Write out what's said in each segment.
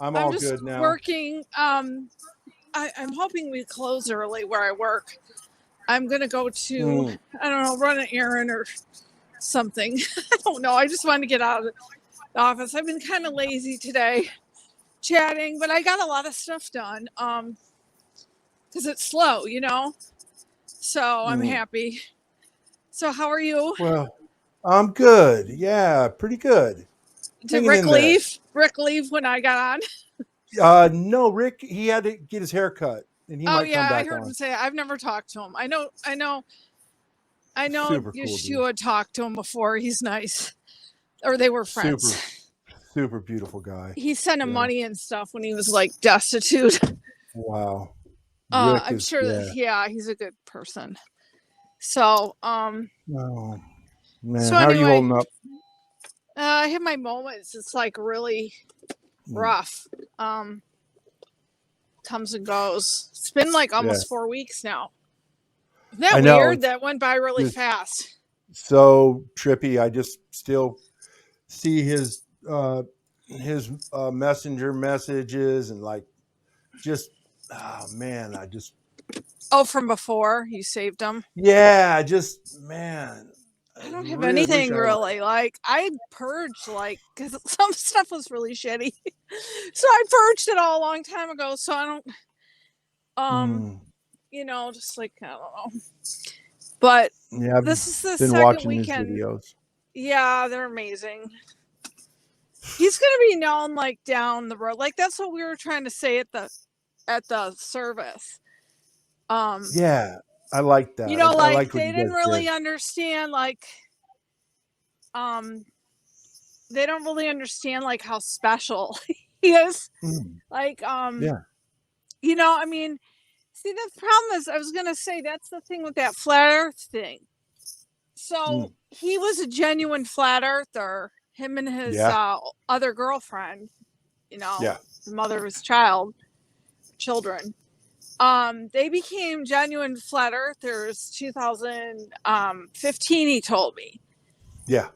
I'm I'm all just good now. working. I'm hoping we close early where I work. I'm gonna go to, Mm, I don't know, run an errand or something. I don't know. I just want to get out of the office. I've been kind of lazy today, chatting, but I got a lot of stuff done. Because it's slow. So I'm mm. happy. So how are you? Well, I'm good. Yeah, pretty good. Did Hanging Rick in there. leave? Rick leave when I got on? No, Rick, he had to get his hair cut and he Oh might come yeah, I back heard him on. say it. I've never talked to him. I know Super cool dude. Yeshua had talked to him before. He's nice. Or they were Super, friends. super beautiful guy. He sent him Yeah. money and stuff when he was like destitute. Wow. Rick I'm is, sure that yeah. yeah, he's a good person. So Oh, so man. How are you anyway, holding up? I have my moments. It's like really Mm, rough. Um Comes and goes. It's been like yeah. almost 4 weeks now. Isn't that I know. weird? It's That went by really just fast. so trippy. I just still see his messenger messages and like just man, I just Oh, from before you saved them. yeah, just man, I I don't have really wish anything I like really. Like I purged like because some stuff was really shitty, so I purged it all a long time ago. So I don't, um, mm, just like I don't know. But yeah, I've this is the been second watching his weekend. videos. Yeah, they're amazing. He's gonna be known like down the road. Like that's what we were trying to say at the service. Um, Yeah, I like that. I like liked what they you didn't guys did. really understand um they don't really understand like how special he is. Mm, Like yeah. I mean, see the problem is I was gonna say that's the thing with that flat earth thing. Mm, So he was a genuine flat earther, him and his yeah. other girlfriend, you know, Yeah. the mother of his children. They became genuine flat earthers 2015, he told me. Yeah.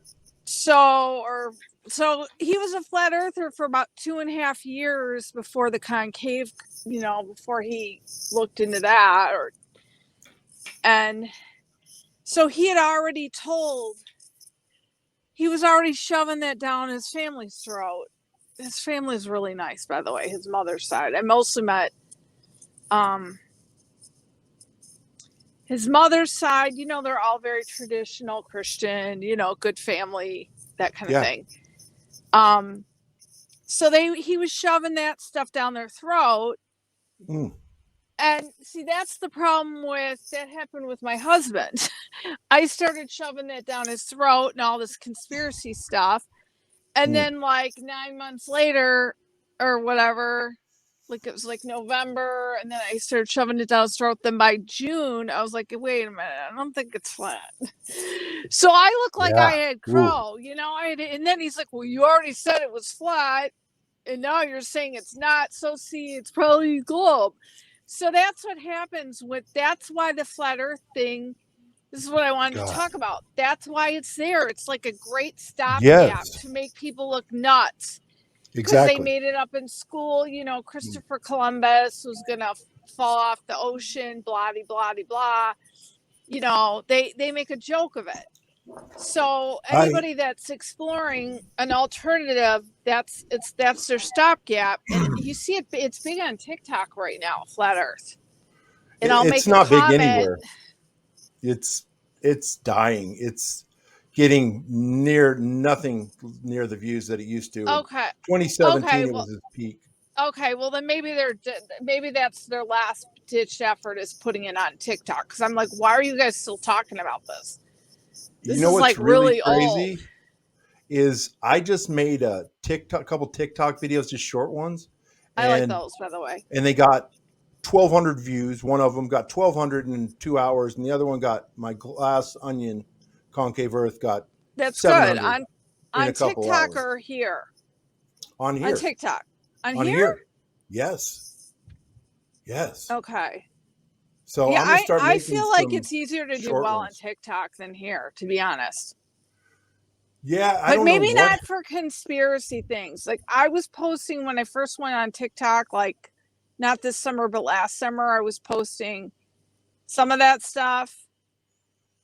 So he was a flat earther for about 2.5 years before the concave, before he looked into that. And so he was already shoving that down his family's throat. His family's really nice, by the way, his mother's side. I mostly met um his mother's side, they're all very traditional Christian, good family, that kind of Yeah. thing. So he was shoving that stuff down their throat. Mm, And see, that's the problem that happened with my husband. I started shoving that down his throat and all this conspiracy stuff. And mm, then, like 9 months later, or whatever, like it was like November, and then I started shoving it down his throat. Then by June, I was like, wait a minute, I don't think it's flat. So I look like I yeah. had Ooh. crow, and then he's like, well, you already said it was flat, and now you're saying it's not. So see, it's probably a globe. So that's what happens that's why the flat earth thing, this is what I wanted to God. talk about. That's why it's there. It's like a great stopgap Yes. to make people look nuts because they Exactly. made it up in school. Christopher Columbus was going to fall off the ocean, blah, blah, blah, blah. They make a joke of it. So I anybody that's exploring an alternative, that's their stopgap. And you see it's big on TikTok right now, flat earth. And I'll it's make a not big comment. anywhere. It's it's dying. It's getting near nothing near the views that it used to. In Okay. 2017, Okay. it Well, was its peak. okay. Well, then maybe that's their last ditch effort is putting it on TikTok. Because I'm like, why are you guys still talking about this? You This know is what's like really really old. crazy is I just made a couple TikTok videos, just short ones, I like and those, by the way. they got 1,200 views. One of them got 1,200 in 2 hours, and the other one got my glass onion concave Earth got That's good 700 on in a on couple TikTok hours or here on on here. TikTok on On here. here, yes, yes. Okay. So Yeah, I'm gonna I start I making feel like some it's easier to do short well on ones. TikTok than here, to be honest. Yeah, I But don't know maybe what. not for conspiracy things. Like I was posting when I first went on TikTok, like not this summer, but last summer, I was posting some of that stuff.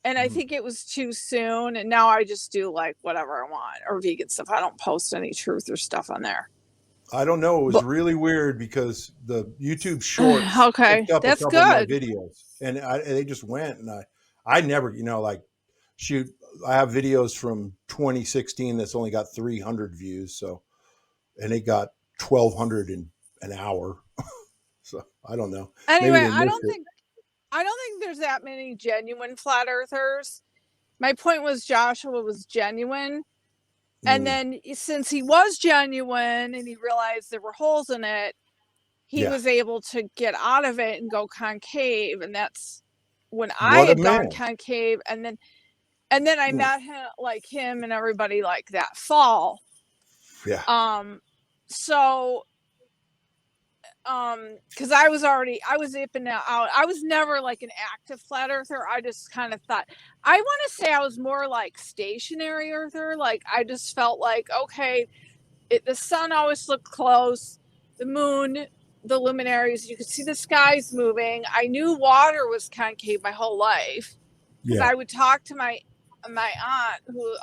And I Mhm. think it was too soon. And now I just do like whatever I want or vegan stuff. I don't post any truth or stuff on there. I don't know. It was But really weird because the YouTube Shorts okay, picked up a that's couple of my good. videos, and they just went. And I never, like, shoot, I have videos from 2016 that's only got 300 views, so, and it got 1,200 in an hour. So I don't know. Maybe Anyway, they missed it. I don't think there's that many genuine flat earthers. My point was Joshua was genuine. And Mm, then since he was genuine and he realized there were holes in it, he yeah. was able to get out of it and go concave. And that's when I What a had gone man. concave. And then I Mm, met him and everybody like that fall. yeah. So because I was ipping out. I was never like an active flat earther. I just kind of thought, I want to say I was more like stationary earther. Like I just felt like, okay, the sun always looked close, the moon, the luminaries, you could see the skies moving. I knew water was concave my whole life because Yeah. I would talk to my aunt who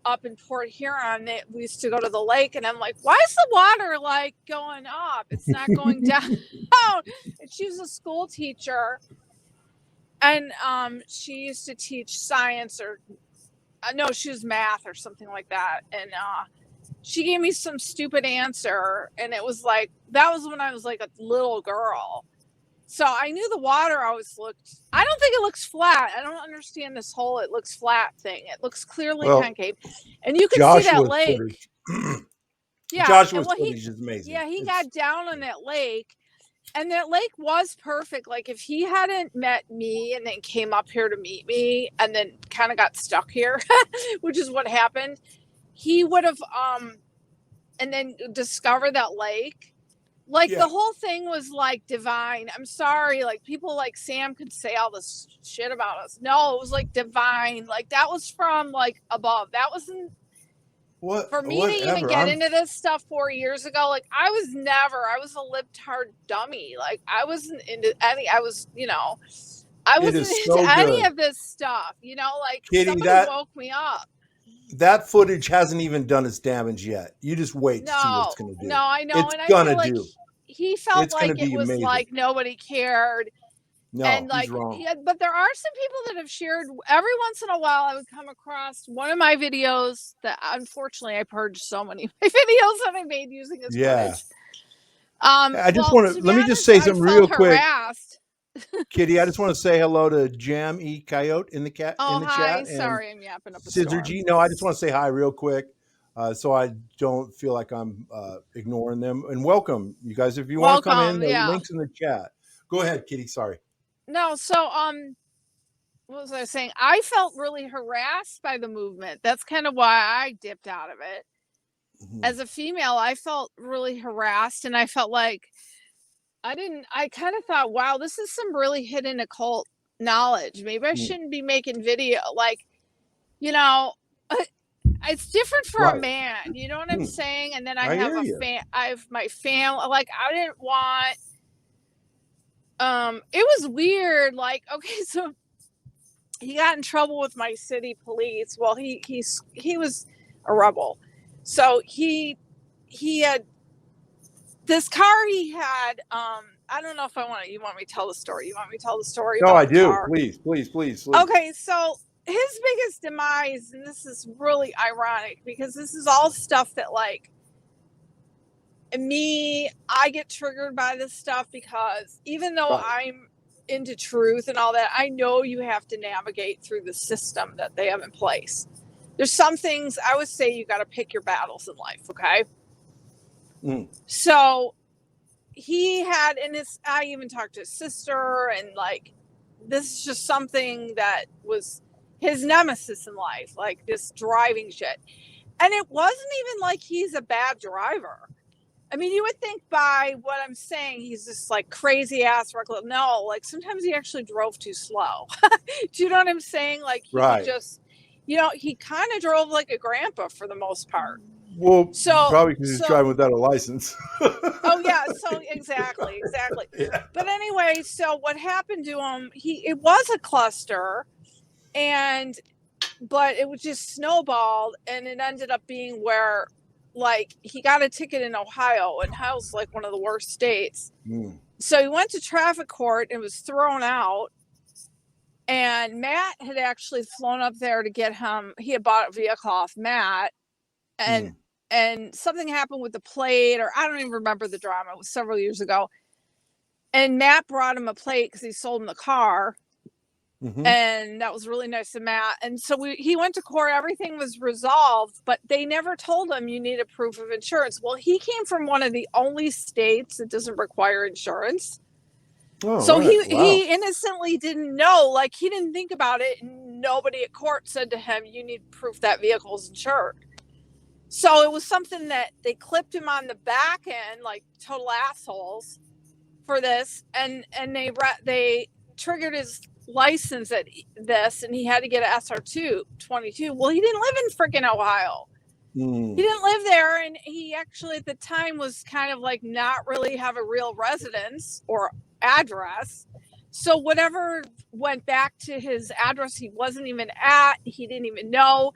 up in Port Huron. We used to go to the lake, and I'm like, why is the water like going up? It's not going down. And she was a school teacher, and she used to teach science or no, she was math or something like that, and she gave me some stupid answer, and it was like that was when I was like a little girl. So I knew the water always looked. I don't think it looks flat. I don't understand this whole it looks flat thing. It looks clearly Well, concave, and you could see that Joshua's lake. footage. Yeah, and Joshua's well, footage is amazing. he It's got down on that lake, and that lake was perfect. Like if he hadn't met me and then came up here to meet me, and then kind of got stuck here, which is what happened, he would have and then discovered that lake. Like yeah. the whole thing was like divine. I'm sorry, like people like Sam could say all this shit about us. No, it was like divine. Like that was from like above. That wasn't for me to even Whatever. get into this stuff 4 years ago. Like I was a libtard dummy. Like I wasn't into any. I It wasn't is into so any good. of this stuff. Like Kitty, somebody woke me up. that footage hasn't even done its damage yet. You just wait to see what it's No, going to no, do. I know, It's and I going to feel like do. he felt It's going to like it be was amazing. like nobody cared. And No, he's like, wrong. yeah, but there are some people that have shared every once in a while. I would come across one of my videos that unfortunately I purged so many of my videos that I made using this Yeah. footage. I just Well, want to to be let me just honest, say I something real felt quick, harassed. Kitty. I just want to say hello to Jam E Coyote in Oh, the hi. chat, and Sorry, I'm yapping up a Scissor storm. G. No, I just want to say hi real quick, so I don't feel like I'm ignoring them. And welcome, you guys. If you want to come in, Welcome. the Yeah. links in the chat. Go ahead, Kitty. Sorry. No, so what was I saying? I felt really harassed by the movement. That's kind of why I dipped out of it. Mhm. As a female, I felt really harassed, and I felt like I kind of thought, wow, this is some really hidden occult knowledge. Maybe I Mm. shouldn't be making video. Like, you know, it's different for a Right. man. You know what I'm Mm. saying? And then I I have hear you. I have my family. Like, I didn't want. It was weird. Like, okay, so he got in trouble with my city police. Well, he was a rebel, so he had this car he had. I don't know if you want me to tell the story. You want me to tell the story No, about I the do. car? Please, please, please, please. Okay, so his biggest demise, and this is really ironic because this is all stuff that like me, I get triggered by this stuff because even though Right. I'm into truth and all that, I know you have to navigate through the system that they have in place. There's some things I would say you got to pick your battles in life, okay? Mm. So he had I even talked to his sister, and like this is just something that was his nemesis in life, like this driving shit. And it wasn't even like he's a bad driver. I mean, you would think by what I'm saying, he's just like crazy ass reckless. No, like sometimes he actually drove too slow. Do you know what I'm saying? Like he would Right. just, he kind of drove like a grandpa for the most part. Well, So, probably because he's so, driving without a license. oh yeah, so exactly. Yeah. But anyway, so what happened to him? It was a cluster, but it was just snowballed, and it ended up being where, like, he got a ticket in Ohio, and Ohio's like one of the worst states. Mm. So he went to traffic court and was thrown out. And Matt had actually flown up there to get him. He had bought a vehicle off Matt, and Mm. and something happened with the plate, or I don't even remember the drama. It was several years ago. And Matt brought him a plate because he sold him the car. Mm-hmm. And that was really nice of Matt. And so he went to court. Everything was resolved, but they never told him you need a proof of insurance. Well, he came from one of the only states that doesn't require insurance. Oh, So right. Wow. he innocently didn't know, like, he didn't think about it. And nobody at court said to him, you need proof that vehicle's insured. So it was something that they clipped him on the back end, like total assholes for this. And they triggered his license at this, and he had to get an SR2 22. Well, he didn't live in freaking Ohio. Mm. He didn't live there, and he actually at the time was kind of like not really have a real residence or address. So whatever went back to his address he wasn't even at, he didn't even know.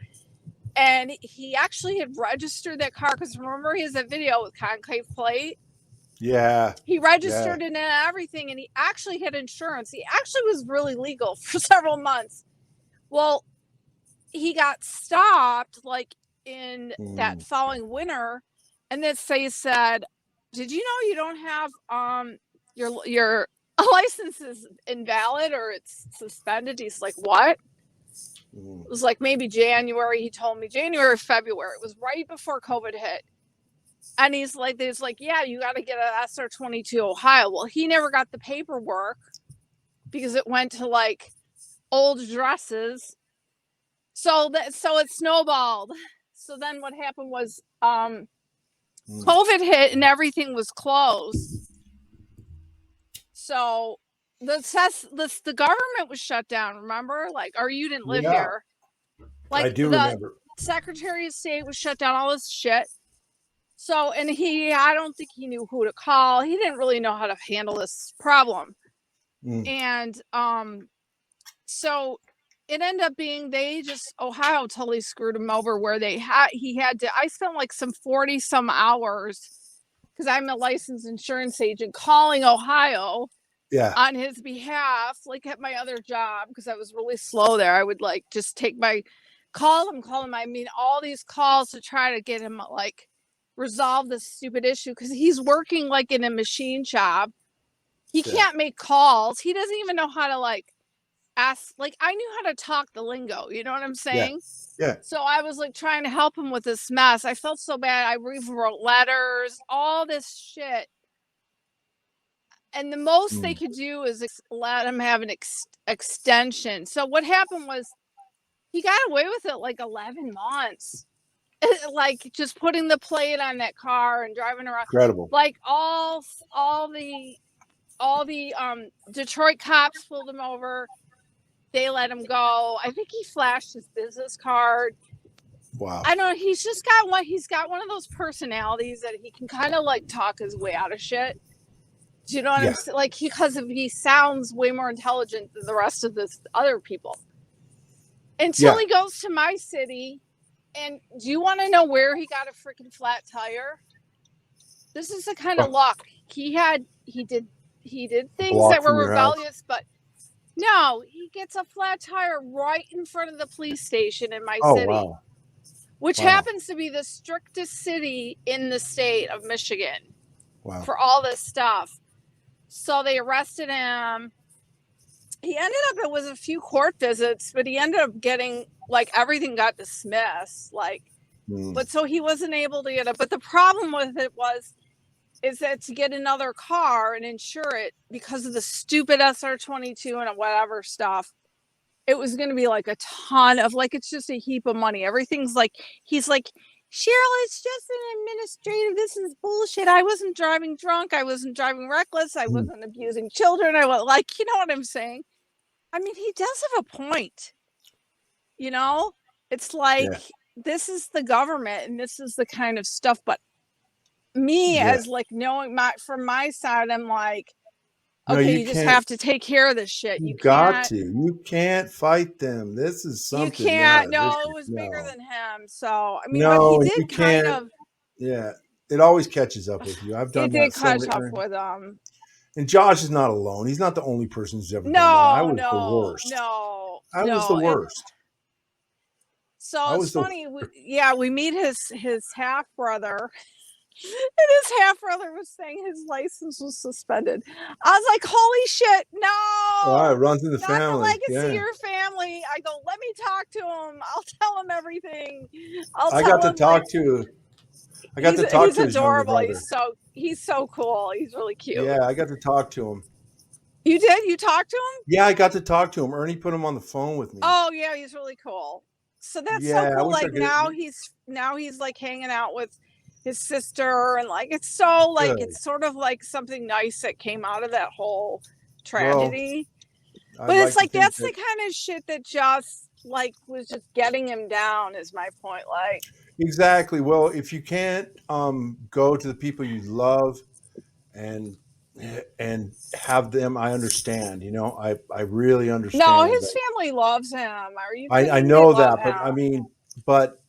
And he actually had registered that car, because remember, he has a video with concave plate. Yeah. He registered it and everything, and he actually had insurance. He actually was really legal for several months. Well, he got stopped like in that following winter, and then they said, did you know you don't have your license is invalid or it's suspended? He's like, what? It was like maybe January. He told me January, February. It was right before COVID hit. And he's like, yeah, you got to get an SR22 Ohio. Well, he never got the paperwork because it went to like old addresses. So it snowballed. So then what happened was COVID hit and everything was closed. So the government was shut down, remember? Like, or you didn't live here. Like, I do remember. Secretary of State was shut down, all this shit. So, and I don't think he knew who to call. He didn't really know how to handle this problem. And so it ended up being Ohio totally screwed him over, where I spent like some 40 some hours, because I'm a licensed insurance agent, calling Ohio on his behalf, like at my other job, because I was really slow there. I would like just call him. I mean, all these calls to try to get him like resolve this stupid issue, because he's working like in a machine shop. He can't make calls. He doesn't even know how to like ask. Like, I knew how to talk the lingo, you know what I'm saying? Yeah. So I was like trying to help him with this mess. I felt so bad. I rewrote letters, all this shit. And the most they could do is let him have an extension. So what happened was he got away with it like 11 months. Like just putting the plate on that car and driving around. Incredible. Like all the Detroit cops pulled him over. They let him go. I think he flashed his business card. Wow. I don't know. He's got one of those personalities that he can kind of like talk his way out of shit. Do you know what I'm saying? Like, because he sounds way more intelligent than the rest of this other people. Until he goes to my city. And do you want to know where he got a freaking flat tire? This is the kind of luck he did things that were rebellious, but no, he gets a flat tire right in front of the police station in my city, which happens to be the strictest city in the state of Michigan for all this stuff. So they arrested him. He ended up, it was a few court visits, but he ended up getting, like, everything got dismissed. Like, but so he wasn't able to get it. But the problem with it is that to get another car and insure it, because of the stupid SR22 and whatever stuff, it was going to be like a ton of, like, it's just a heap of money. Everything's like, he's like, Cheryl, it's just an administrative. This is bullshit. I wasn't driving drunk. I wasn't driving reckless. I wasn't abusing children. I was like, you know what I'm saying? I mean, he does have a point, you know? It's like Yeah. this is the government and this is the kind of stuff. But me, Yeah. as like knowing from my side, I'm like, No, okay, you you just can't. have to take care of this shit. You got to. You can't fight them. This is You something. can't. This No, it is was bigger no. than him. So I mean, but he No, and did you kind can't. of. Yeah. It always catches up with you. I've It done did that so catch many up times. with him. And Josh is not alone. He's not the only person who's ever done that. I No, was the no, worst. no, I was the no. And worst. so I it's was the funny. We meet his half brother, and his half brother was saying his license was suspended. I was like, holy shit, all right, no, runs in the not the family. legacy of Yeah. your family. I go, let me talk to him. I'll tell him everything. I'll I got tell to him like talk to I got to talk he's to his younger adorable. brother. He's so cool. He's really cute. Yeah, I got to talk to him. You did? You talked to him? Yeah, I got to talk to him. Ernie put him on the phone with me. Oh yeah, he's really cool. So that's so Yeah, I cool. wish I Like could. now he's like hanging out with his sister and like it's so like Good. it's sort of like something nice that came out of that whole Well, tragedy. I'd But it's like to like think that's that the kind of shit that just like was just getting him down is my point. Like exactly. Well, if you can't go to the people you love and have them, I understand. I really no, understand his that. family loves him. Are you I kidding? They know love that, but I him. mean, but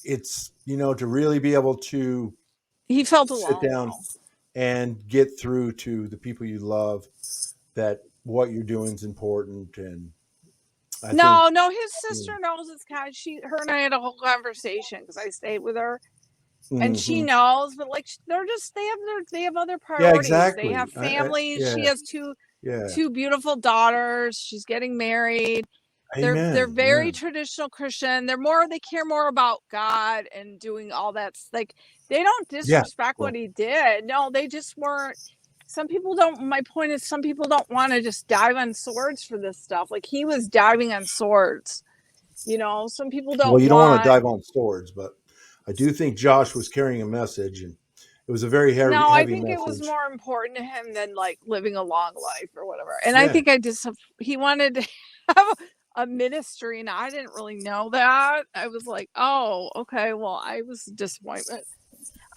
it's to really be able to He felt sit alone down though. and get through to the people you love that what you're doing is important. And I think, No, his sister knows it's kind of her and I had a whole conversation because I stayed with her and she mhm. knows, but like they have other Yeah, priorities. They exactly. have families. She Yeah, has yeah. two beautiful daughters. She's getting married. They're Amen. very Yeah. traditional Christian. They care more about God and doing all that. Like they don't Yeah. disrespect what Well, he did. No, they just weren't. Some people don't. My point is, some people don't want to just dive on swords for this stuff. Like he was diving on swords. Some people well, don't you don't want to want. dive on swords, but I do think Josh was carrying a message, and it was a very heavy, No, I heavy think it was message. more important to him than like living a long life or whatever. And I Yeah. think he wanted to have a ministry, and I didn't really know that. I was like, oh, okay, well, I was a disappointment.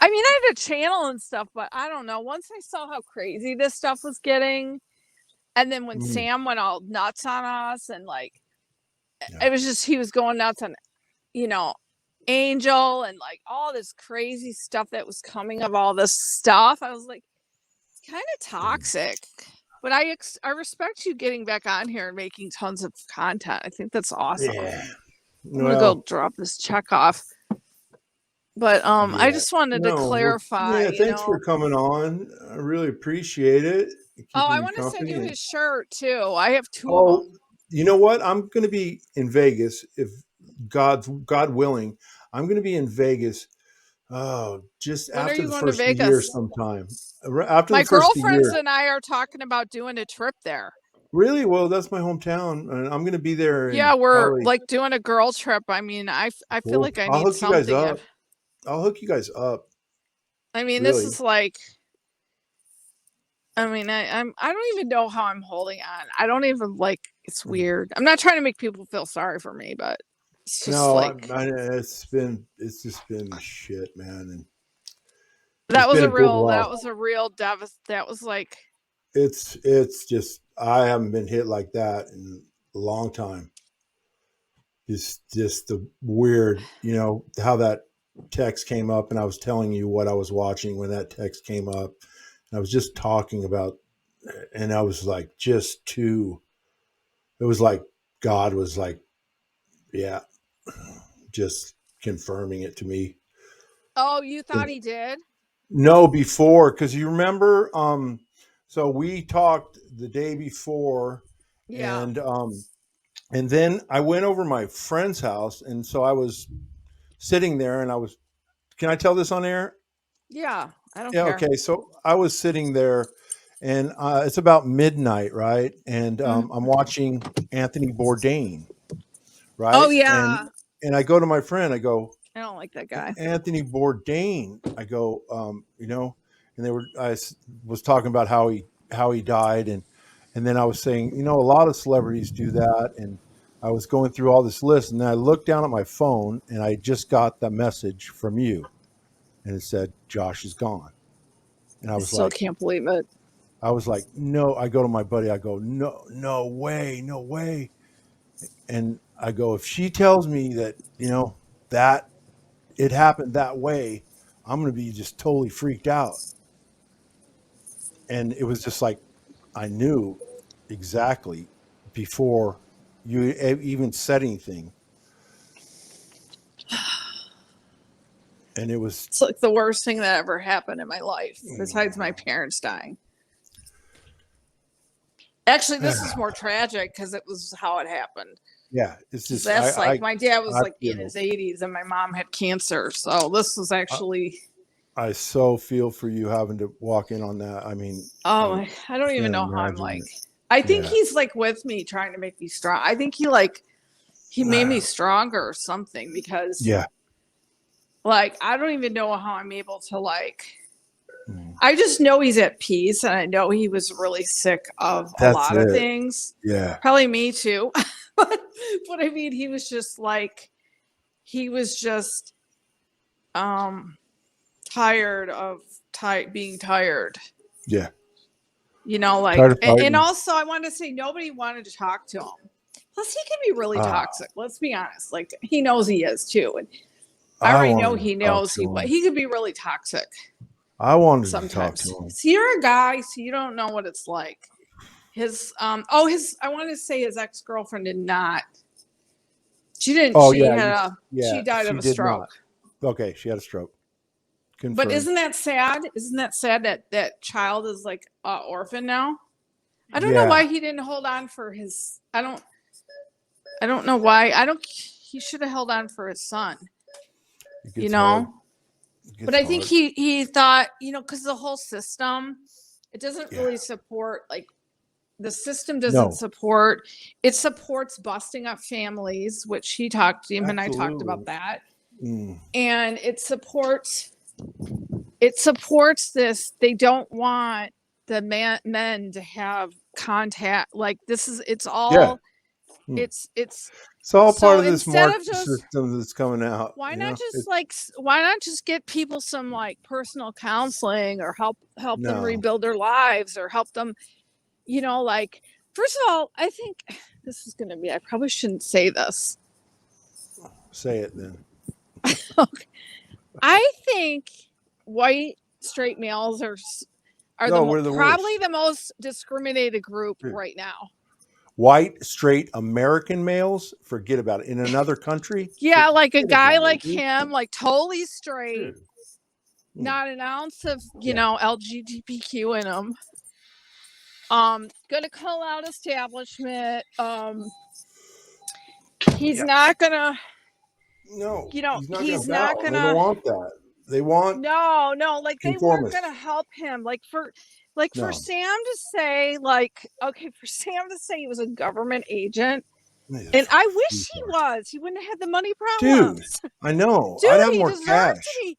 I mean, I had a channel and stuff, but I don't know. Once I saw how crazy this stuff was getting, and then when Mm, Sam went all nuts on us, and like, yeah. it was just, he was going nuts on, you know, Angel and like all this crazy stuff that was coming of all this stuff. I was like, kind of toxic. But I respect you getting back on here and making tons of content. I think that's awesome. Yeah. I'm gonna go Well, drop this check off. But I yeah. just wanted to No. Well, clarify, yeah. Thanks for coming on. I really appreciate it. Oh, Keeping I me want to send company. you And his shirt too. I have two of oh, them. you know what? I'm going to be in Vegas if God willing. I'm going to be in Vegas. Oh, just When are after you the going to first of the year, Vegas? sometime. After the My first of the girlfriends year. and I are talking about doing a trip there. Really? Well, that's my hometown, and I'm going to be there Yeah, in we're probably. like doing a girl trip. I mean, I feel Cool. like I I'll need hook you guys something. up. I'll hook you guys up. I mean, this Really. is like I mean, I don't even know how I'm holding on. I don't even like it's weird. I'm not trying to make people feel sorry for me, but it's just No, like it's just been shit, man, and it's that was been a a big real loss. that was a real that was like It's just I haven't been hit like that in a long time. It's just the weird, how that text came up, and I was telling you what I was watching when that text came up. And I was just talking about, and I was like, just too. It was like God was like, yeah, just confirming it to me. oh, you thought he did? No, before, because you remember, so we talked the day before, Yeah. and then I went over my friend's house, and so I was sitting there, and I was. Can I tell this on air? Yeah, I don't Yeah. care. Okay. So I was sitting there, and it's about midnight, right? And I'm Mhm. watching Anthony Bourdain, Oh right? And yeah. I go to my friend, I go, I don't like that guy. Anthony Bourdain. I go, and was talking about how he died, and then I was saying, a lot of celebrities do that, and I was going through all this list, and then I looked down at my phone, and I just got the message from you, and it said Josh is gone. And I still can't believe it. I was like, no. I go to my buddy. I go, no, no way, no way. And I go, if she tells me that that it happened that way, I'm going to be just totally freaked out. And it was just like I knew exactly before you even said anything. And it's like the worst thing that ever happened in my life, besides my parents dying. Actually, this is more tragic because it was how it happened. Yeah, it's just that's my dad was in his 80s, and my mom had cancer. So this was actually. I so feel for you having to walk in on that. I mean, I don't even know how I'm like. I think he's like with me, trying to make me strong. I think he made me stronger or something, because like I don't even know how I'm able to I just know he's at peace, and I know he was really sick of a lot of things. Yeah, probably me too. but I mean, he was just tired of being tired. Yeah. And also I wanted to say nobody wanted to talk to him. Plus he can be really toxic. Let's be honest. Like, he knows he is too. And I already know he knows he could be really toxic. I wanted sometimes. To talk to him. So you're a guy, so you don't know what it's like. I wanted to say his ex-girlfriend did not. She didn't. She died of a stroke. Not. Okay, she had a stroke. Confirmed. But isn't that sad? Isn't that sad that child is like an orphan now? I don't know why he didn't hold on for his. I don't know why. He should have held on for his son. But I think he thought, because the whole system, it doesn't really support, like, the system doesn't support. It supports busting up families, which he talked to him and I talked about that. And it supports this. They don't want the men to have contact. Like, it's all it's all part of this market system that's coming out. Why not just get people some like personal counseling, or help them rebuild their lives, or help them, first of all, I think this is going to be, I probably shouldn't say this. Say it then. Okay. I think white straight males are probably the most discriminated group right now. White straight American males, forget about it. In another country, like a guy like him, like totally straight, not an ounce of LGBTQ in him. Gonna call out establishment. He's not gonna. No, he's not gonna. They don't want that. They want no. Like, they weren't gonna help him. For Sam to say, he was a government agent, and I wish he was. He wouldn't have had the money problems. Dude, I know. I'd have more cash. He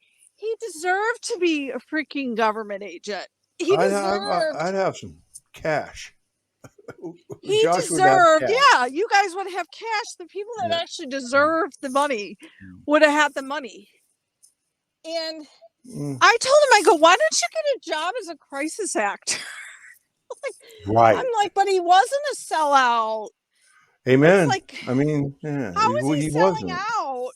deserved to be a freaking government agent. I'd have some cash. He deserved. Yeah, you guys would have cash. The people that actually deserved the money would have had the money. And I told him, I go, why don't you get a job as a crisis actor? Right. I'm like, but he wasn't a sellout. Amen. I mean, how was he selling out?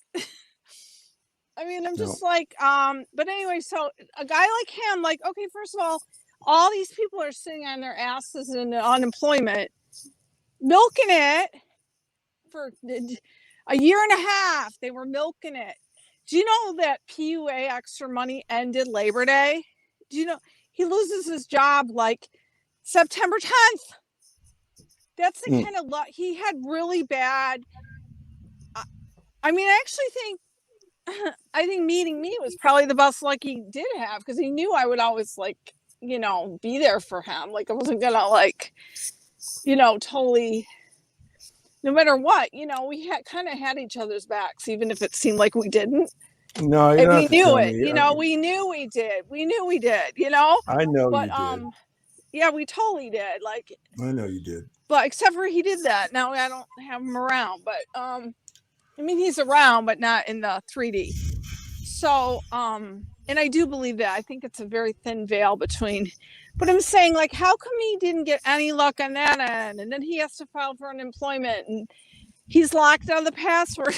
I mean, I'm just but anyway, so a guy like him, okay, first of all these people are sitting on their asses in unemployment, milking it for a year and a half. They were milking it. Do you know that PUA extra money ended Labor Day? Do you know he loses his job September 10th? That's the kind of luck he had. Really bad. I mean, I think meeting me was probably the best luck he did have, because he knew I would always be there for him. I wasn't gonna totally, no matter what, we had each other's backs, even if it seemed like we didn't. No, and we knew it. We knew we did. I know, but, you did. Yeah, we totally did. Like, I know you did. but except for he did that. Now I don't have him around, but I mean he's around, but not in the 3D. So and I do believe that. I think it's a very thin veil between. But I'm saying, like, how come he didn't get any luck on that end, and then he has to file for unemployment, and he's locked on the password.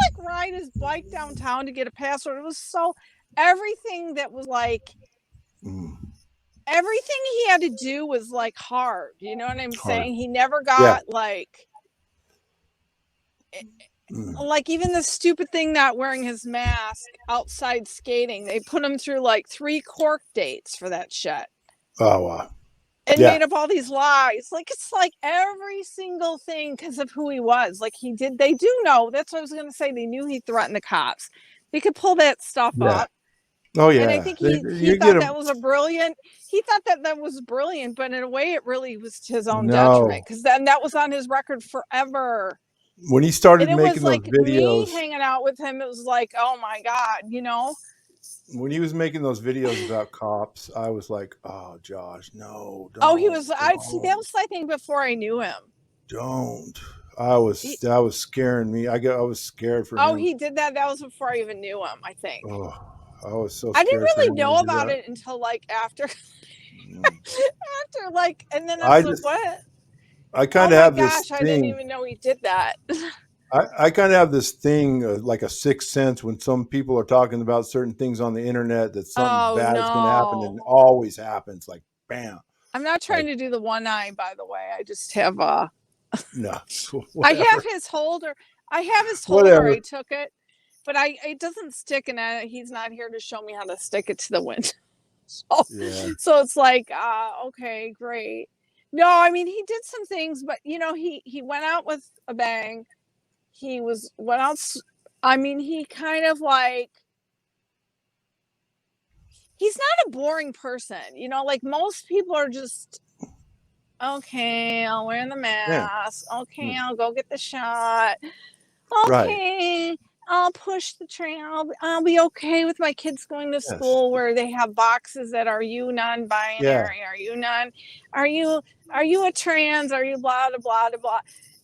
Like ride his bike downtown to get a password. It was so everything that was like Mm, everything he had to do was like hard. You know what I'm hard. saying? He never Yeah. got like even the stupid thing not wearing his mask outside skating. They put him through like 3 court dates for that shit. Oh wow. And Yeah. made up all these lies. Like it's like every single thing because of who he was. Like he did. They do know. That's what I was going to say. They knew he threatened the cops. They could pull that stuff Yeah. up. Oh And I yeah. think You he get thought him. that was a brilliant. He thought that was brilliant, but in a way, it really was to his own No. detriment because then that was on his record forever. When he started And it was making those like me videos, hanging out with him. It was like, oh my god, you know. when he was making those videos about cops, I was like, "Oh, Josh, no, Oh, he don't, was. I see. That was I think before I knew him. don't." He, That was scaring me. I was scared for oh, him. he did that. That was before I even knew him. I think. Oh, I was so I didn't scared for really him when know he did about that. it until like after Mm. after like, and then I I was like, just, what? I Oh kind of my have this gosh, I didn't thing. even know he did that. I kind of have this thing, like a sixth sense, when some people are talking about certain things on the internet that something Oh bad is going to happen, and no. it always happens. Like, bam. I'm not trying Like, to do the one eye, by the way. I just have no, I have whatever, his holder. I have his holder. I whatever. took it, but it doesn't stick, and he's not here to show me how to stick it to the window. So, Yeah, so it's like, okay, great. No, I mean he did some things, but you know he went out with a bang. He was what else? I mean he kind of like he's not a boring person, you know. Like most people are just okay. I'll wear the yeah, mask. Okay, mm, I'll go get the shot. right. Okay, I'll push the train. I'll be okay with my kids going to Yes, school where they have boxes that are you yeah, non-binary? Are you are you a trans? Are you blah blah blah blah?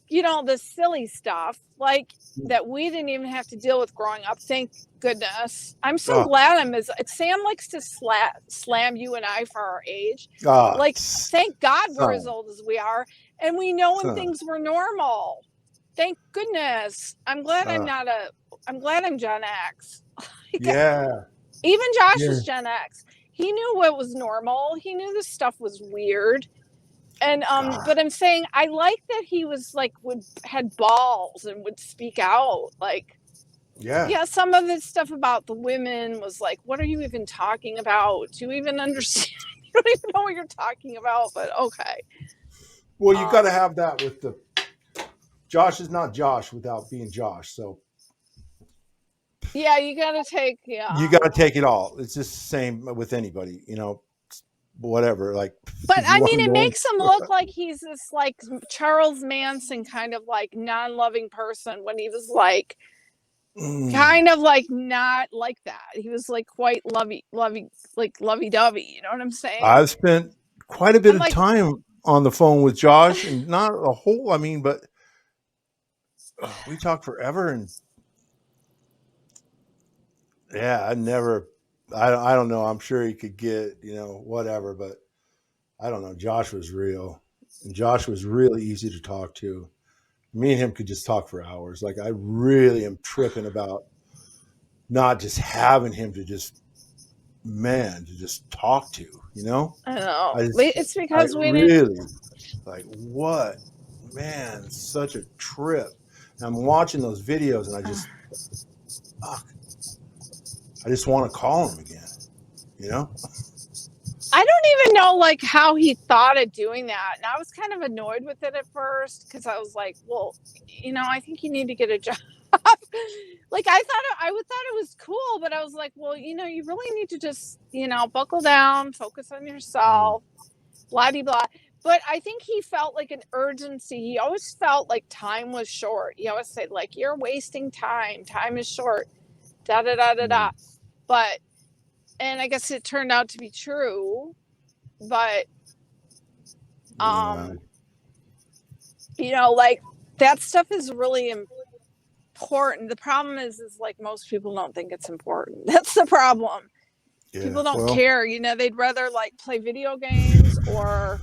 You know, the silly stuff like mm, that we didn't even have to deal with growing up. Thank goodness. I'm so oh, glad I'm as Sam likes to slam you and I for our age. ah, Like, thank God we're as son, old as we are, and we know when son, things were normal. Thank goodness. uh, I'm glad I'm Gen X. yeah, Even Josh yeah, is Gen X. He knew what was normal. He knew this stuff was weird. And God, but I'm saying I like that he was like would had balls and would speak out. Like, yeah. yeah, some of his stuff about the women was like, what are you even talking about? Do you even understand? You don't even know what you're talking about, but okay. Well, you got to Um, have that with the Josh is not Josh without being Josh. So yeah, you gotta take you yeah. got to take it all. It's just the same with anybody, whatever. Like, But if you I want mean, to it go makes him look like he's this like Charles Manson kind of like non-loving person when he was like mm, kind of like not like that. He was like quite lovey-dovey. You know what I'm saying? I've spent quite a bit I'm of like, time on the phone with Josh, and not a whole. I mean, but we talked forever, and yeah, I never. I don't know. I'm sure he could get whatever, but I don't know. Josh was real, and Josh was really easy to talk to. Me and him could just talk for hours. Like, I really am tripping about not just having him to just talk to. I don't know. I just It's I because we didn't. really like what man, such a trip. And I'm watching those videos, and fuck, I just want to call him again. You know? I don't even know like how he thought of doing that, and I was kind of annoyed with it at first because I was like, well, you know, I think you need to get a job. Like I would thought it was cool, but I was like, well, you know, you really need to just, you know, buckle down, focus on Mm, yourself, blah de blah. But I think he felt like an urgency. He always felt like time was short. He always said, like, you're wasting time. Time is short. Da da da da da. mm, But and I guess it turned out to be true. But Yeah. Like that stuff is really important. The problem is like most people don't think it's important. That's the problem. Yeah. People don't Well, care. They'd rather like play video games or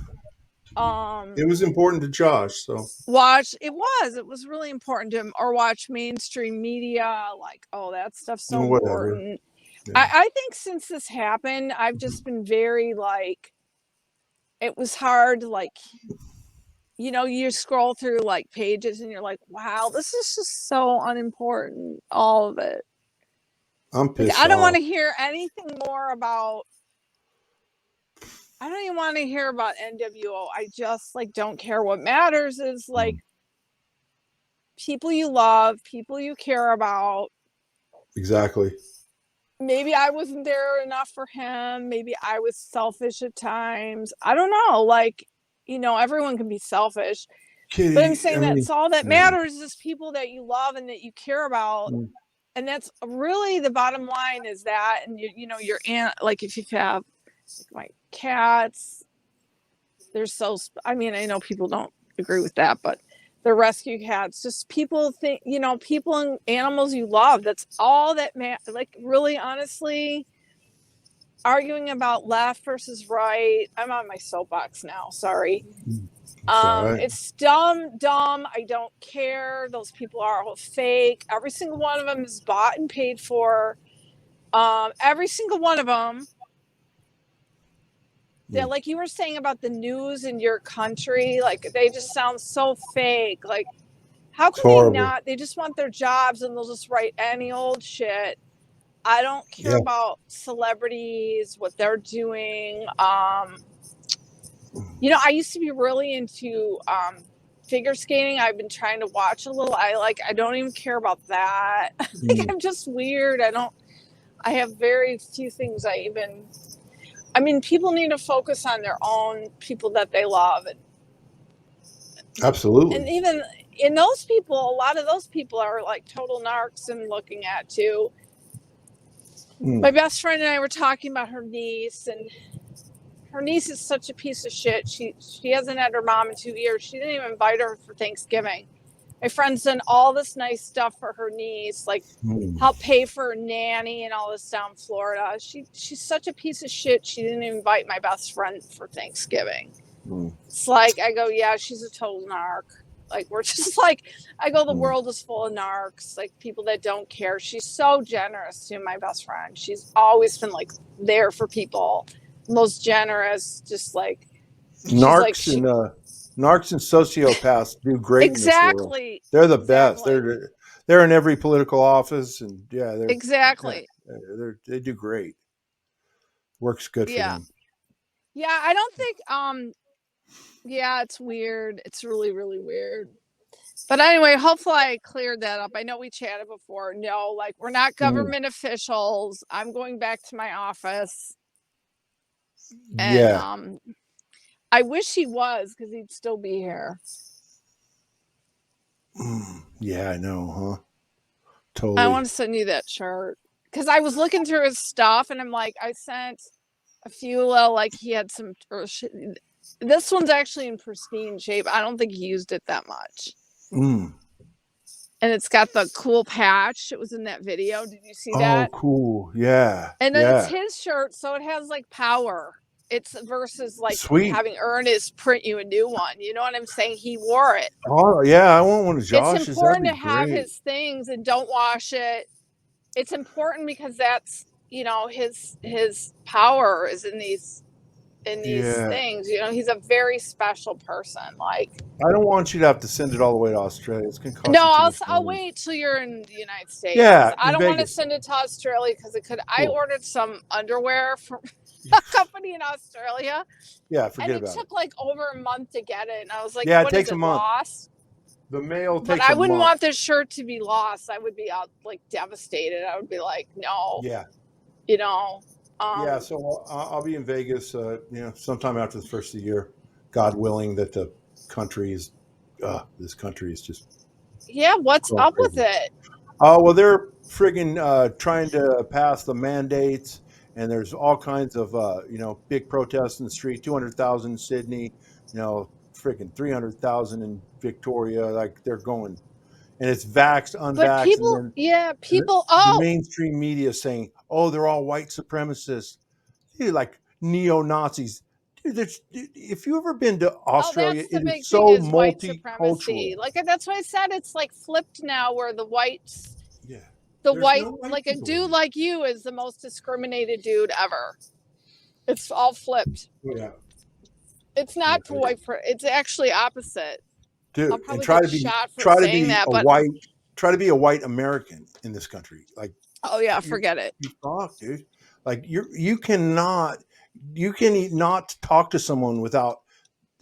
it was important to Josh. So watch. It was really important to him, or watch mainstream media. Like, oh, that stuff's so whatever. important. Yeah. I think since this happened, I've just been very like, it was hard to like, you scroll through like pages and you're like, wow, this is just so unimportant, all of it. I'm Like, pissed I don't want off. to hear anything more about, I don't even want to hear about NWO. I just like don't care. What matters is like people you love, people you care about. Exactly. Maybe I wasn't there enough for him. Maybe I was selfish at times. I don't know. Like, everyone can be selfish. But I'm Kitty, I saying mean, that's all that yeah. matters is people that you love and that you care about. And that's really the bottom line, is that, and your aunt, like if you have like my cats, they're so, I mean, I know people don't agree with that, but they're rescue cats. Just people think, people and animals you love. That's all that like really honestly, arguing about left versus right. I'm on my soapbox now. Sorry. It's all right. It's dumb. I don't care. Those people are all fake. Every single one of them is bought and paid for. Every single one of them. Yeah, like you were saying about the news in your country, like they just sound so fake. Like, how It's can they horrible. not? They just want their jobs and they'll just write any old shit. I don't care Yeah. about celebrities, what they're doing. I used to be really into figure skating. I've been trying to watch a little. I don't even care about that. Like, I'm just weird. I have very few things I mean, people need to focus on their own people that they love. Absolutely. And even in those people, a lot of those people are like total narcs and looking at too. My best friend and I were talking about her niece, and her niece is such a piece of shit. She hasn't had her mom in 2 years. She didn't even invite her for Thanksgiving. My friend's done all this nice stuff for her niece, like help pay for her nanny and all this down in Florida. She's such a piece of shit. She didn't invite my best friend for Thanksgiving. It's like, I go, yeah, she's a total narc. Like, we're just like, I go, the world is full of narcs, like people that don't care. She's so generous to my best friend. She's always been like there for people, most generous, just like Narcs and sociopaths do great in this world. They're the best. They're in every political office, and they do great. Works good for them. Yeah, I don't think yeah, it's weird. It's really, really weird. But anyway, hopefully I cleared that up. I know we chatted before. No, like, we're not government officials. I'm going back to my office. And I wish he was, because he'd still be here. Yeah, I know, huh? Totally. I want to send you that chart, because I was looking through his stuff and I'm like, I sent a few little, like he had some, this one's actually in pristine shape. I don't think he used it that much. And it's got the cool patch. It was in that video. Did you see that? Oh, cool. Yeah. And then it's his shirt, so it has like power. It's versus like having Ernest print you a new one. You know what I'm saying? He wore it. Oh yeah, I want one of Josh's. It's important to have his things and don't wash it. It's important because that's, his power is in these things. He's a very special person. Like, I don't want you to have to send it all the way to Australia. It's gonna cost. No, I'll wait till you're in the United States. Yeah, I don't want to send it to Australia because it could. Cool. I ordered some underwear from a company in Australia. Yeah, forget about it. And it took like over a month to get it, and I was like, yeah, what, it takes is it, a month. Lost? The mail takes. But I wouldn't want this shirt to be lost. I would be like devastated. I would be like, no. Yeah. Yeah, so I'll be in Vegas, sometime after the first of the year, God willing, that the country is, this country is just. Yeah, what's up with it? Oh, well, they're friggin' trying to pass the mandates and there's all kinds of big protests in the street. 200,000 in Sydney, freaking 300,000 in Victoria. Like they're going, and it's vaxxed, But unvaxxed, and people, then yeah, people. the Oh, mainstream media saying, "Oh, they're all white supremacists, dude, like neo Nazis." Dude, if you ever been to oh, Australia, that's the it big is thing so is white supremacy. multicultural. Like that's why I said it's like flipped now, where the whites, Yeah, the there's white, no white like a people in dude it. like you is the most discriminated dude ever. It's all flipped. Yeah, It's yeah, not for white. It's actually opposite. I'll dude, and probably get shot for saying that, but try to be a white American in this country. Like oh yeah, you, forget it. you talk, dude. Like you can not talk to someone without.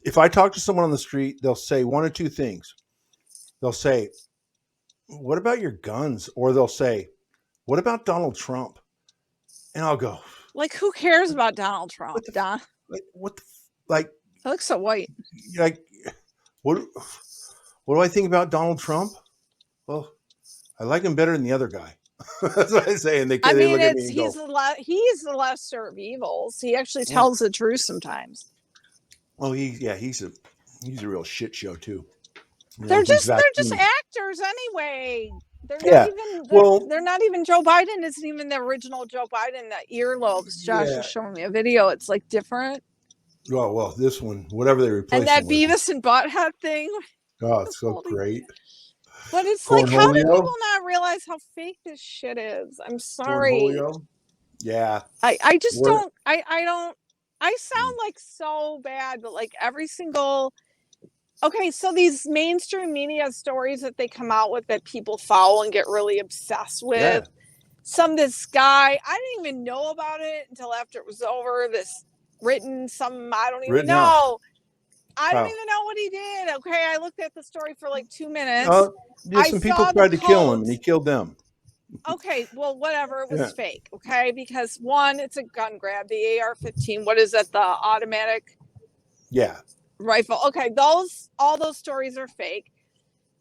If I talk to someone on the street, they'll say one or two things. They'll say, "What about your guns?" Or they'll say, "What about Donald Trump?" And I'll go, Like, who cares about Donald Trump, "What the Don? like? What the like? He looks so white. Like what? What do I think about Donald Trump? Well, I like him better than the other guy." That's what I say, and I they mean, look at me it's and go, he's the lesser of evils. He actually "Well, tells the truth sometimes. oh, he's a real shit show too." They're With these just vaccines. actors anyway. Yeah. Well, They're not even Joe Biden isn't even the original Joe Biden. That earlobes. Josh yeah. was showing me a video. It's like different. Well, this one, whatever they And replace that him with, Beavis and Butthead thing. oh, it's so great. But it's like, how do Cornholio, people not realize how fake this shit is? I'm sorry. Cornholio. Yeah. I just What? don't I don't I sound like so bad, but like every single okay, so these mainstream media stories that they come out with that people follow and get really obsessed Yeah. with. This guy, I didn't even know about it until after it was over. This written some I don't even Rittenhouse. know. I don't Wow. even know what he did. Okay, I looked at the story for like 2 minutes. Yeah, I some people saw the tried to kill him, and he post. killed them. Okay, well, whatever. It was Yeah. fake. Okay, because one, it's a gun grab. The AR-15. What is that? The automatic Yeah. rifle. Okay, all those stories are fake.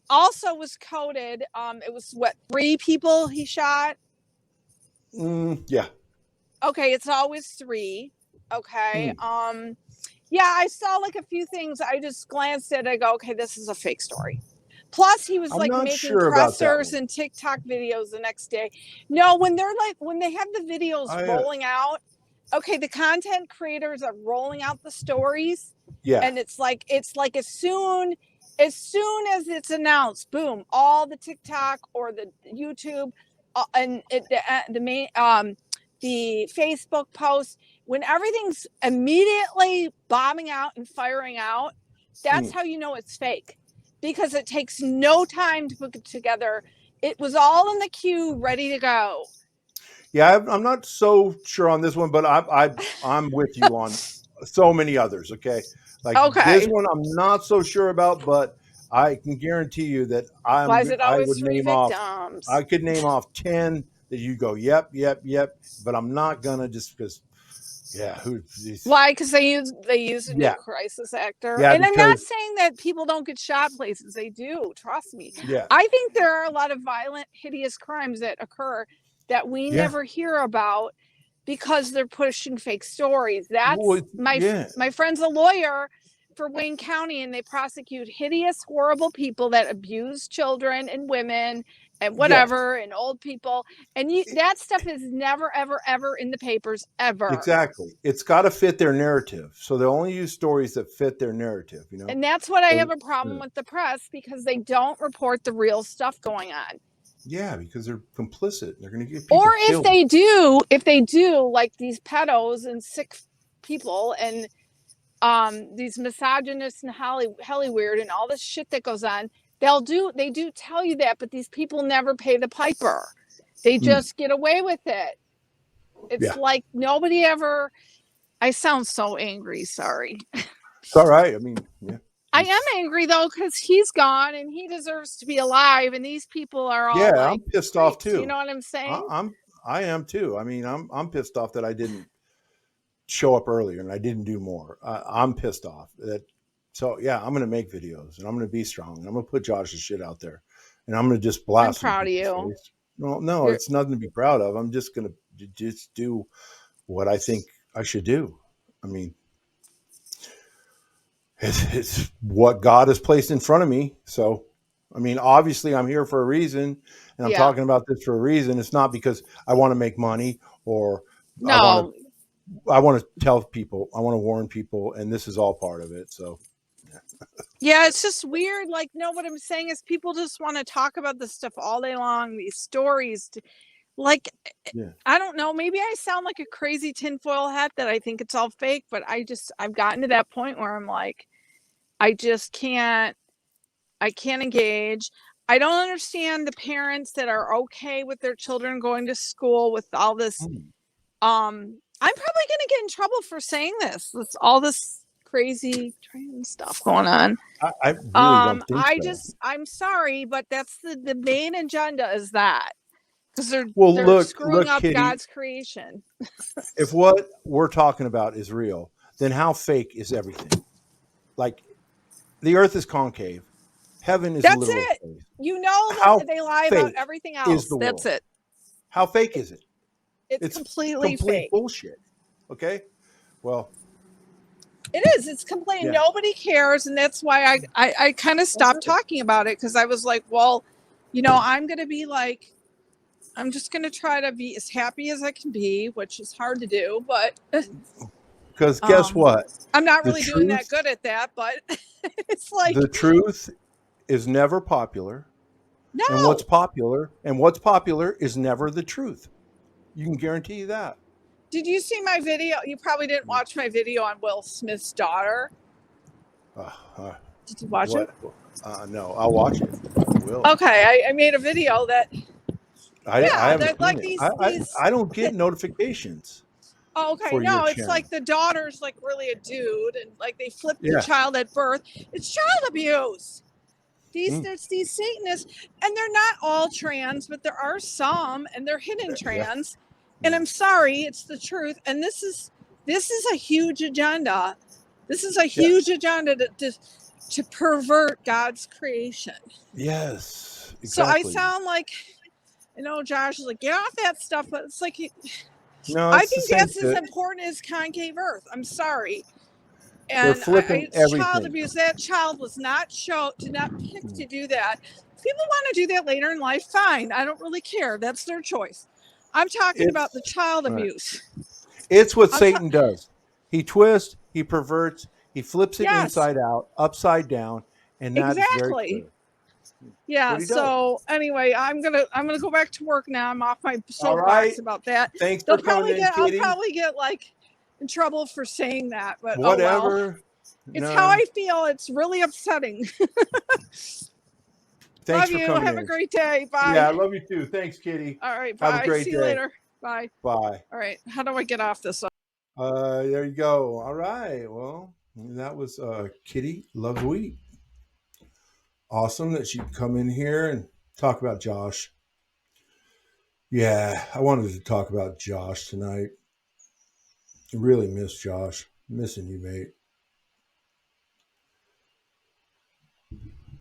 Also was coded. It was what 3 people he shot. Yeah. Okay, it's always 3. Okay. Yeah, I saw like a few things. I just glanced at it. I go, okay, this is a fake story. Plus, he was I'm like not making sure about that pressers one. and TikTok videos the next day. No, when they have the videos rolling out, okay, the content creators are rolling out the stories. Yeah. And it's like as soon as it's announced, boom, all the TikTok or the YouTube and the main the Facebook posts, when everything's immediately bombing out and firing out, that's how you know it's fake, because it takes no time to put it together. It was all in the queue, ready to go. Yeah, I'm not so sure on this one, but I'm with you on so many others. Okay, like this one, I'm not so sure about, but I can guarantee you that Why is it I always would 3 name off. victims? I could name off 10 that you go, yep, but I'm not gonna, just because. Yeah, why? Because they use a new crisis actor. Yeah, and I'm not saying that people don't get shot places. They do. Trust me. Yeah, I think there are a lot of violent, hideous crimes that occur that we never hear about because they're pushing fake stories. That's my friend's a lawyer for Wayne County, and they prosecute hideous, horrible people that abuse children and women and whatever and old people, and that stuff is never ever in the papers ever. Exactly. It's got to fit their narrative, so they only use stories that fit their narrative, and that's what I have a problem with the press, because they don't report the real stuff going on. Yeah, because they're complicit. They're going to get people killed. If they do, like these pedos and sick people and these misogynists and Hollywood and all this shit that goes on, they do tell you that, but these people never pay the piper. They just get away with it. It's like nobody ever. I sound so angry. Sorry. It's all right. I mean, yeah. I am angry though, because he's gone and he deserves to be alive, and these people are all I'm pissed off too. You know what I'm saying? I am too. I mean, I'm pissed off that I didn't show up earlier and I didn't do more. I'm pissed off that. So yeah, I'm gonna make videos and I'm gonna be strong and I'm gonna put Josh's shit out there and I'm gonna just blast. I'm proud of you. No, it's nothing to be proud of. I'm just gonna do what I think I should do. I mean, it's what God has placed in front of me. So, I mean, obviously, I'm here for a reason, and I'm Yeah. talking about this for a reason. It's not because I want to make money or I want No. to. I want to tell people. I want to warn people, and this is all part of it. So, Yeah, it's just weird. Like, no, what I'm saying is people just want to talk about this stuff all day long, these stories. Like, yeah. I don't know. Maybe I sound like a crazy tinfoil hat that I think it's all fake, but I've gotten to that point where I'm like, I just can't, I can't engage. I don't understand the parents that are okay with their children going to school with all this. Hmm. I'm probably going to get in trouble for saying this. It's all this crazy trans stuff going on. I really don't think so. I'm sorry, but that's the main agenda is that because Well, they're screwing look, up Kitty. God's creation. If what we're talking about is real, then how fake is everything? Like the Earth is concave, heaven is That's literal it. space. You know How that they lie about fake everything is else. the That's world? it. How fake is it? It's It's completely complete fake. bullshit. Okay. Well, It is. It's complete. yeah. Nobody cares, and that's why I kind of stopped That's it. talking about it because I was like, well, you know, I'm gonna be like, I'm just gonna try to be as happy as I can be, which is hard to do, but Because guess what? I'm not The really doing that truth, good at that. But it's like, the truth is never popular, and no. what's popular is never the truth. You can guarantee that. Did you see my video? You probably didn't watch my video on Will Smith's daughter. Uh, uh, Did you watch it? what? No, I'll watch it. I will. Okay, I made a video that, I yeah, haven't that seen like it. these. I don't get notifications Oh, okay, for your no, it's channel. like the daughter's like really a dude, and like they flipped the Yeah. child at birth. It's child abuse. Mm. It's these Satanists, and they're not all trans, but there are some, and they're hidden Yeah. trans. And I'm sorry, it's the truth. And this is a huge agenda. This is a huge Yes. agenda to pervert God's creation. Yes. So I Exactly. sound like, you know, Josh is like, get off that stuff, but it's like, No, I it's the think same that's as shit. important as concave Earth. I'm sorry. They're And flipping it's child everything. abuse. That child was not did not pick to do that. If people want to do that later in life, fine. I don't really care. That's their choice. I'm talking about the It's child right. abuse. It's what I'm Satan does. He twists, he perverts, he flips it yes, inside out, upside down, and that is very exactly. clear. That's Yeah. what he does. So anyway, I'm gonna go back to work now. I'm off my All right. soapbox about that. Thanks for coming in, I'll Kitty. probably get like in trouble for saying that, but oh well. Whatever. It's how No. I feel. It's really upsetting. Thanks Love for you. coming Have a in. great day. Yeah, Bye. I love you too. Thanks, Kitty. All right. Have a Bye. great See you day. later. Bye. Bye. All right. How do I get off this? There you go. All right. Well, that was Kitty Loves Wheat. Awesome that she'd come in here and talk about Josh. Yeah, I wanted to talk about Josh tonight. I really miss Josh. Missing you, mate.